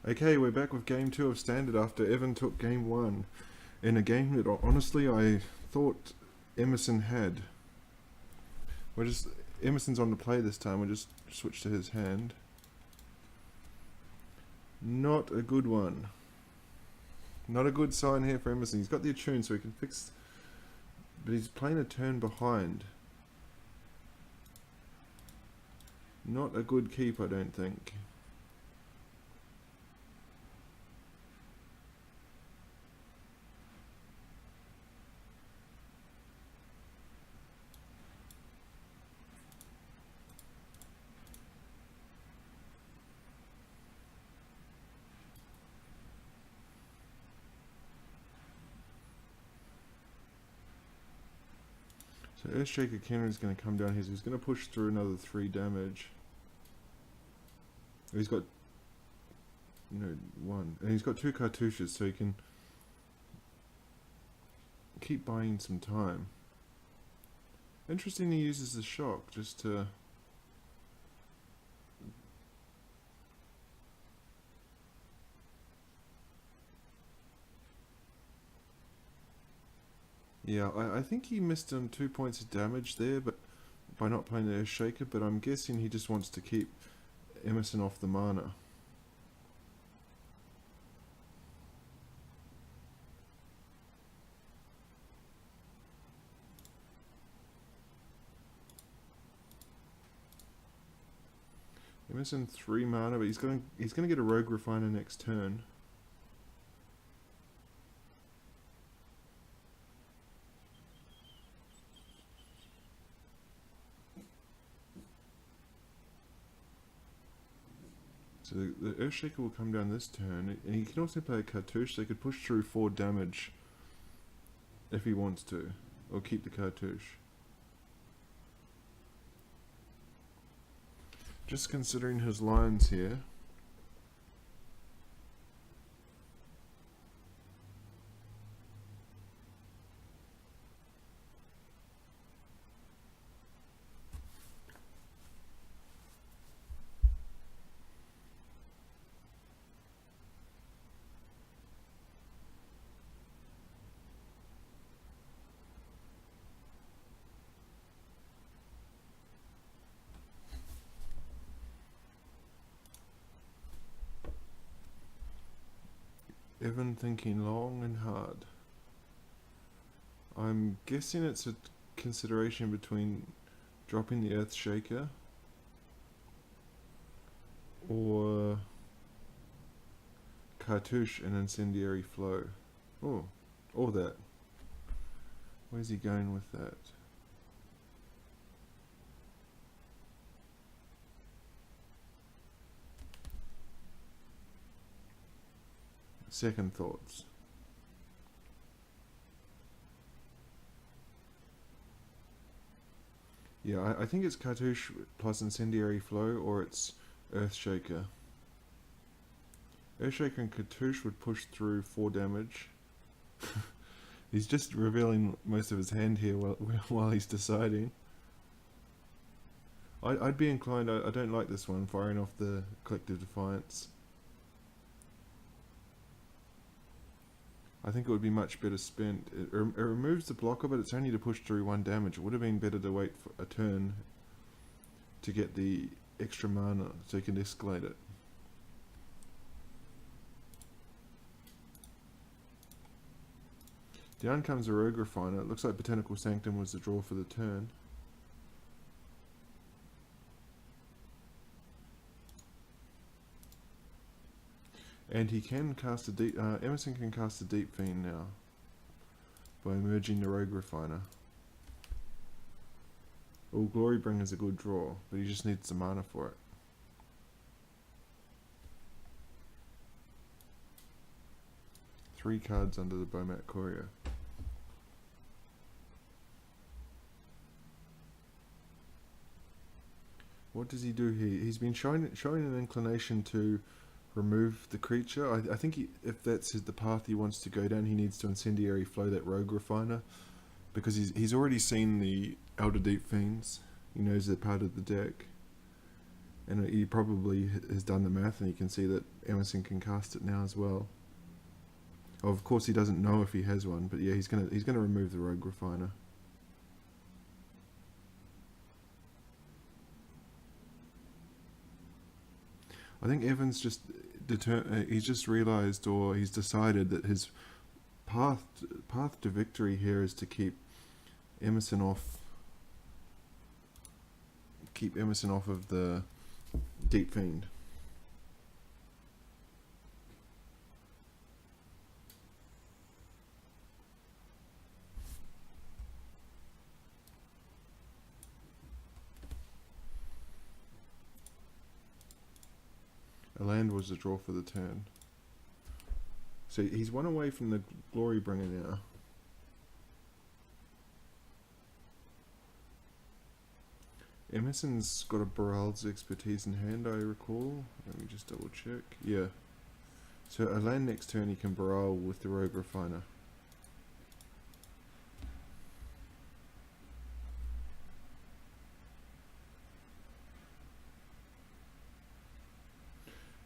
Okay, we're back with game 2 of Standard after Evan took game 1 in a game that honestly I thought Emerson had. Emerson's on the play this time, we'll just switch to his hand. Not a good one. Not a good sign here for Emerson. He's got the attune so he can fix, but he's playing a turn behind. Not a good keep, I don't think. So Earthshaker Kennedy's going to come down here, so he's going to push through another 3 damage. He's got, 1. And he's got 2 cartouches, so he can keep buying some time. Interesting he uses the shock just to... Yeah, I think he missed on 2 points of damage there, but by not playing the Earthshaker, but I'm guessing he just wants to keep Emerson off the mana. Emerson 3 mana, but he's gonna get a Rogue Refiner next turn. So the Earthshaker will come down this turn, and he can also play a cartouche, so he could push through 4 damage if he wants to, or keep the cartouche. Just considering his lines here. Evan thinking long and hard. I'm guessing it's a consideration between dropping the Earthshaker or cartouche and incendiary flow. Oh, or that. Where's he going with that? Second thoughts. Yeah, I think it's cartouche plus incendiary flow, or it's Earthshaker. Earthshaker and cartouche would push through 4 damage. He's just revealing most of his hand here while he's deciding. I'd be inclined, I don't like this one, firing off the Collective Defiance. I think it would be much better spent. It removes the blocker, but it's only to push through 1 damage. It would have been better to wait for a turn to get the extra mana so you can escalate it. Down comes a Rogue Refiner. It looks like Botanical Sanctum was the draw for the turn. And he can cast a deep... Emerson can cast a Deep Fiend now by merging the Rogue Refiner. Well, Glorybringer's a good draw, but he just needs the mana for it. Three cards under the Bomat Courier. What does he do here? He's been showing an inclination to remove the creature. I think if that's the path he wants to go down, he needs to incendiary flow that Rogue Refiner, because he's already seen the Elder Deep Fiends. He knows they're part of the deck. And he probably has done the math, and you can see that Emerson can cast it now as well. Oh, of course, he doesn't know if he has one, but yeah, he's gonna remove the Rogue Refiner. I think Evan's just he's just realised, or he's decided, that his path to victory here is to keep Emerson off of the Deep Fiend. A land was a draw for the turn. So he's one away from the Glory Bringer now. Emerson's got a Baral's Expertise in hand, I recall. Let me just double check. Yeah. So a land next turn he can Baral with the Rogue Refiner.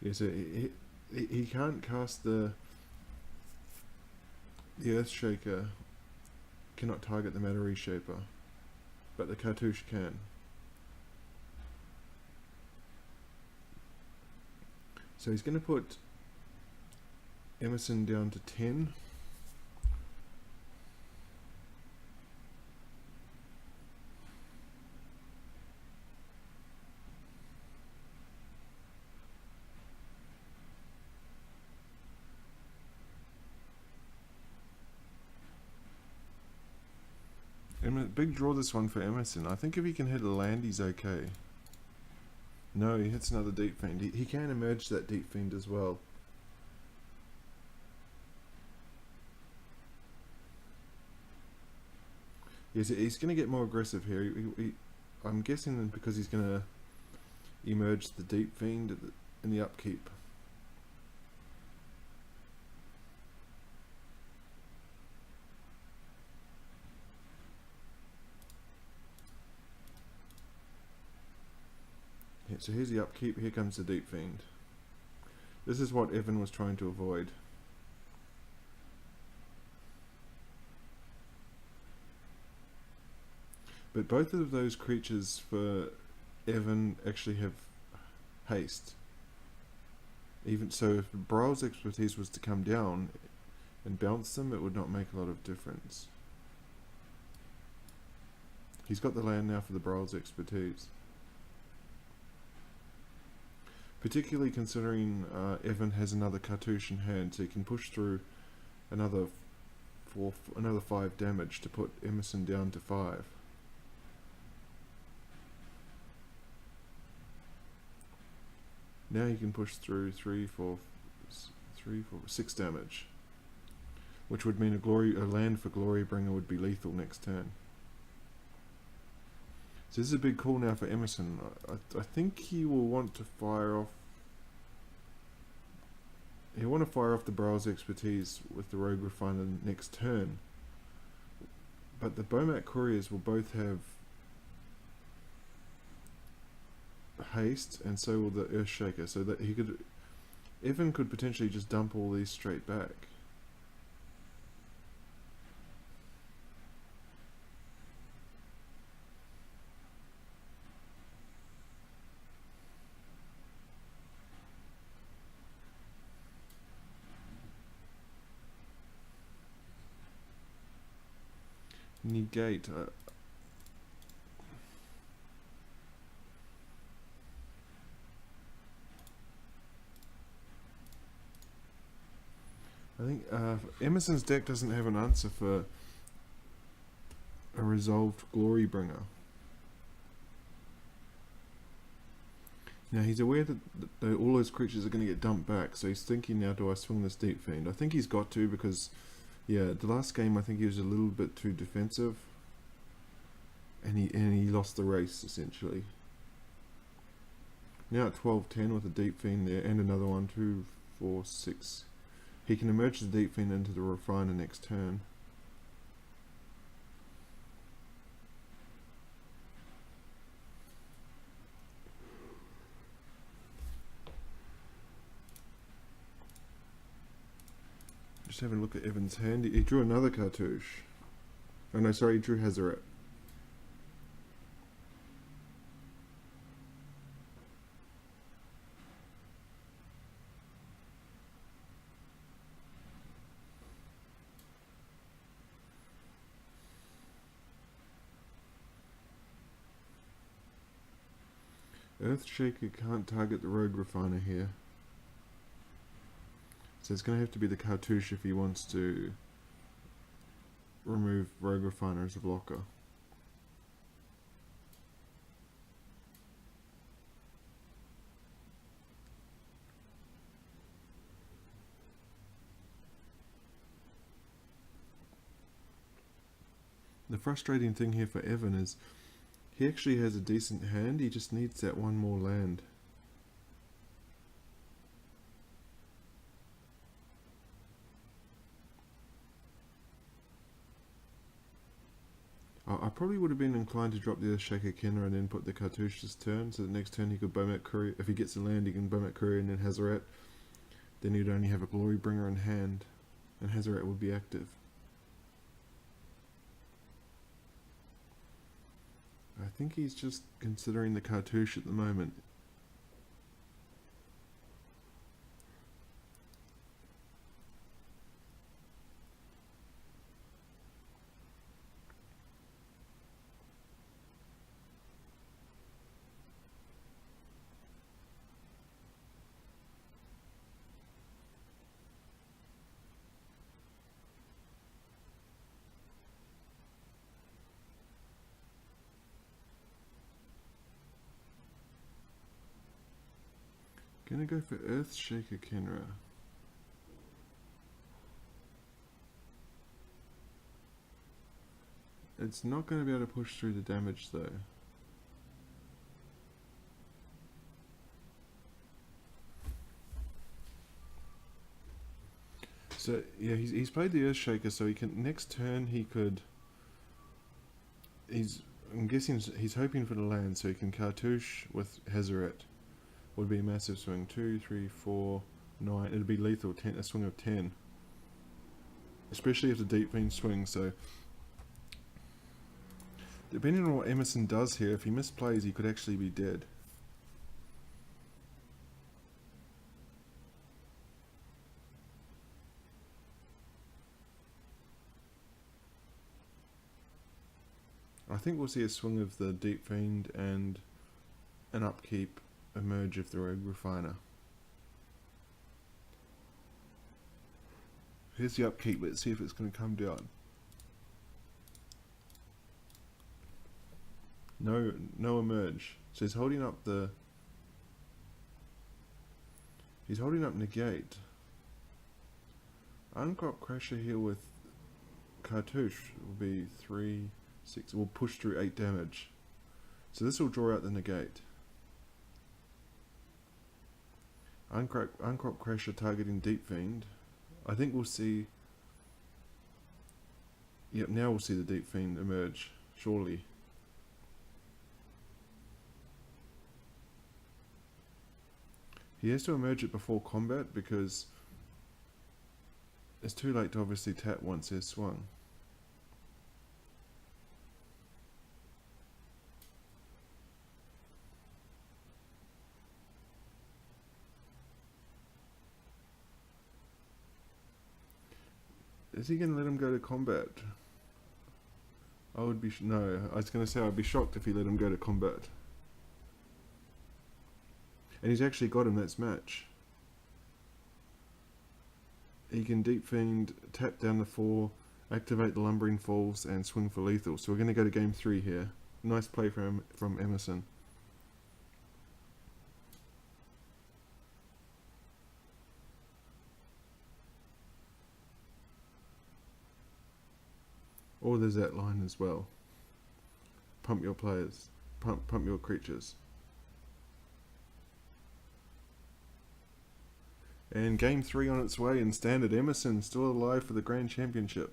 Yeah, so he can't cast the Earthshaker, cannot target the Matter Reshaper, but the Cartouche can. So he's going to put Emerson down to 10. Big draw this one for Emerson. I think if he can hit a land, he's okay. No, he hits another Deep Fiend. He can emerge that Deep Fiend as well. Yes, he's going to get more aggressive here. I'm guessing because he's going to emerge the Deep Fiend in the upkeep. Yeah, so here's the upkeep, here comes the Deep Fiend. This is what Evan was trying to avoid. But both of those creatures for Evan actually have haste. Even so, if Baral's Expertise was to come down and bounce them, it would not make a lot of difference. He's got the land now for the Baral's Expertise. Particularly considering Evan has another Cartouche in hand, so he can push through another 5 damage to put Emerson down to 5. Now you can push through 6 damage, which would mean a land for Glory Bringer would be lethal next turn. So this is a big call now for Emerson. I think he will want to fire off. He'll want to fire off the Baral's Expertise with the Rogue Refiner next turn. But the Bomat Couriers will both have haste, and so will the Earthshaker. So that Evan could potentially just dump all these straight back. Negate. I think Emerson's deck doesn't have an answer for a resolved Glory Bringer. Now he's aware that all those creatures are going to get dumped back, so he's thinking now, do I swing this Deep Fiend? I think he's got to, because yeah, the last game I think he was a little bit too defensive, and he lost the race essentially. Now at 12-10 with a Deep Fiend there and another one, 2, 4, 6. He can emerge the Deep Fiend into the Refiner next turn. Just having a look at Evan's hand. He drew another cartouche. Oh no, sorry, he drew Hazaret. Earthshaker can't target the Rogue Refiner here. So it's going to have to be the cartouche if he wants to remove Rogue Refiner as a blocker. The frustrating thing here for Evan is he actually has a decent hand, he just needs that one more land. I probably would have been inclined to drop the Earthshaker Kenner and then put the cartouche this turn, so the next turn he could Bomat Courier. If he gets a land, he can Bomat Courier and then Hazaret. Then he'd only have a Glory Bringer in hand, and Hazaret would be active. I think he's just considering the cartouche at the moment. Gonna go for Earthshaker Kenra. It's not going to be able to push through the damage though. So yeah, he's played the Earthshaker, so he can next turn he could. I'm guessing he's hoping for the land, so he can cartouche with Hazaret. Would be a massive swing. 2, 3, 4, 9. It'd be lethal. 10, a swing of 10. Especially if the Deep Fiend swings. So depending on what Emerson does here, if he misplays, he could actually be dead. I think we'll see a swing of the Deep Fiend and an upkeep emerge of the Rogue Refiner. Here's the upkeep, let's see if it's going to come down. No emerge. So he's holding up negate. Uncrop Crasher here with cartouche will be 3, 6, will push through 8 damage. So this will draw out the negate. Uncrop Crasher targeting Deep Fiend. I think we'll see. Yep, now we'll see the Deep Fiend emerge, surely. He has to emerge it before combat because it's too late to obviously tap once they're swung. Is he going to let him go to combat? I would be... no, I was going to say I'd be shocked if he let him go to combat. And he's actually got him, that's match. He can Deep Fiend, tap down the 4, activate the Lumbering Falls, and swing for lethal. So we're going to go to game 3 here. Nice play from Emerson. Or there's that line as well. Pump your players. Pump your creatures. And game 3 on its way, and Standard Emerson still alive for the Grand Championship.